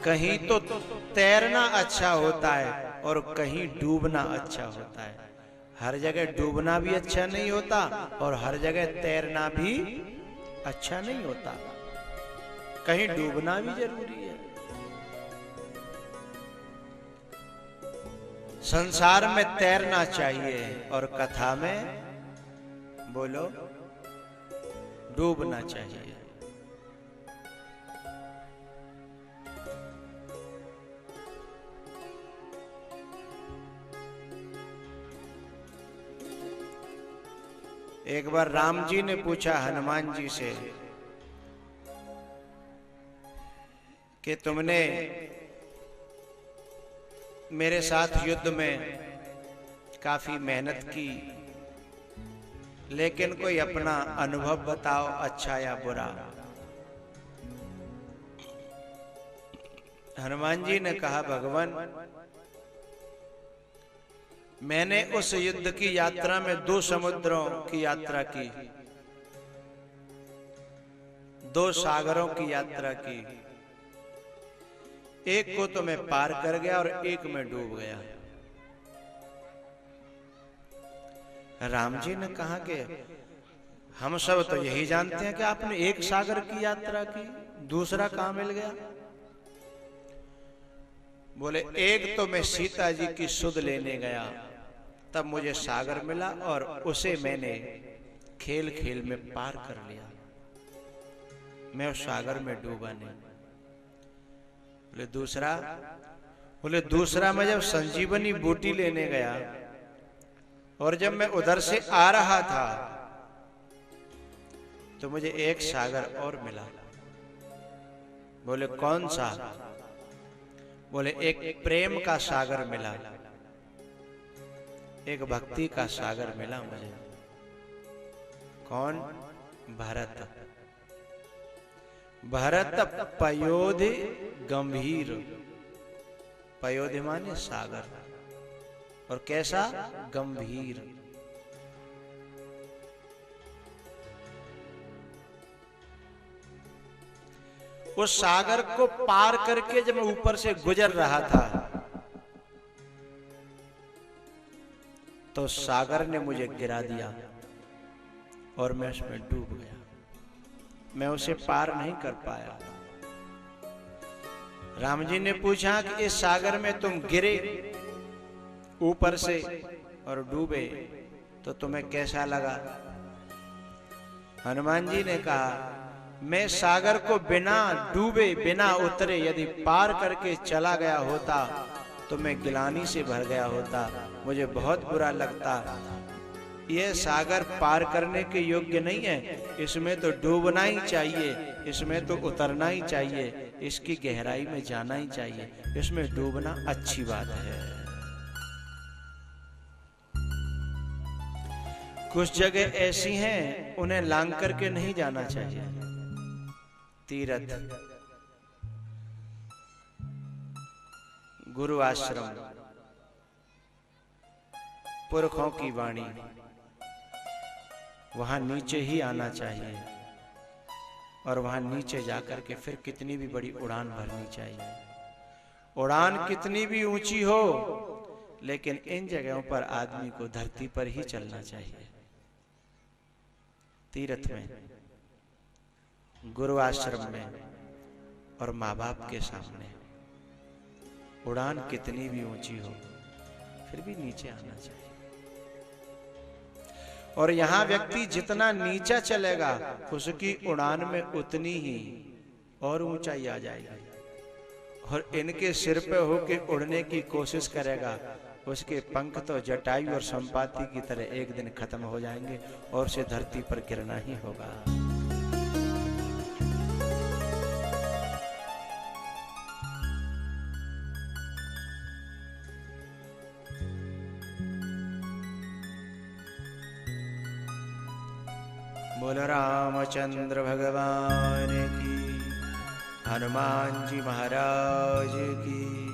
कहीं तो तैरना अच्छा होता है और कहीं डूबना अच्छा होता है। हर जगह डूबना भी अच्छा नहीं होता और हर जगह तैरना भी अच्छा नहीं होता। कहीं डूबना भी जरूरी है। संसार में तैरना चाहिए और कथा में बोलो डूबना चाहिए। एक बार राम जी ने पूछा हनुमान जी से कि तुमने मेरे साथ युद्ध में काफी मेहनत की, लेकिन कोई अपना अनुभव बताओ, अच्छा या बुरा। हनुमान जी ने कहा, भगवान मैंने उस युद्ध की यात्रा में 2 समुद्रों की यात्रा की, 2 सागरों की यात्रा की। एक को तो मैं पार कर गया और एक में डूब गया। राम जी ने कहा कि हम सब तो यही जानते हैं कि आपने एक सागर की यात्रा की, दूसरा कहां मिल गया। बोले एक तो मैं सीता जी की सुध लेने गया, तब मुझे सागर मिला और उसे मैंने खेल खेल में पार कर लिया, मैं उस सागर में डूबा नहीं। बोले दूसरा मैं जब संजीवनी बूटी लेने गया और जब मैं उधर से आ रहा था तो मुझे एक सागर और मिला। बोले कौन सा। बोले एक प्रेम का सागर मिला, एक भक्ति का सागर मिला मुझे। कौन। भरत। भरत पयोधि गंभीर। पयोधि माने सागर, और कैसा। गंभीर। उस सागर को पार करके जब मैं ऊपर से गुजर रहा था तो सागर ने मुझे गिरा दिया और मैं उसमें डूब गया, मैं उसे पार नहीं कर पाया। राम जी ने पूछा कि इस सागर में तुम गिरे ऊपर से और डूबे तो तुम्हें कैसा लगा। हनुमान जी ने कहा, मैं सागर को बिना डूबे बिना उतरे यदि पार करके चला गया होता तो मैं गिलानी से भर गया होता, मुझे बहुत बुरा लगता। यह सागर पार करने के योग्य नहीं है, इसमें तो डूबना ही चाहिए, इसमें तो उतरना ही चाहिए, इसकी गहराई में जाना ही चाहिए, इसमें डूबना अच्छी बात है। कुछ जगह ऐसी हैं उन्हें लांग करके नहीं जाना चाहिए। तीर्थ, गुरु आश्रम, पुरखों की वाणी, वहां नीचे ही आना चाहिए और वहां नीचे जाकर के फिर कितनी भी बड़ी उड़ान भरनी चाहिए। उड़ान कितनी भी ऊंची हो लेकिन इन जगहों पर आदमी को धरती पर ही चलना चाहिए। तीर्थ में, गुरु आश्रम में और माँ बाप के सामने उड़ान कितनी भी ऊंची हो फिर भी नीचे आना चाहिए। और यहां व्यक्ति जितना नीचा चलेगा उसकी उड़ान में उतनी ही और ऊंचाई आ जाएगी, और इनके सिर पे होके उड़ने की कोशिश करेगा उसके पंख तो जटायु और संपाति की तरह एक दिन खत्म हो जाएंगे और उसे धरती पर गिरना ही होगा। बोल रामचंद्र भगवान की, हनुमान जी महाराज की।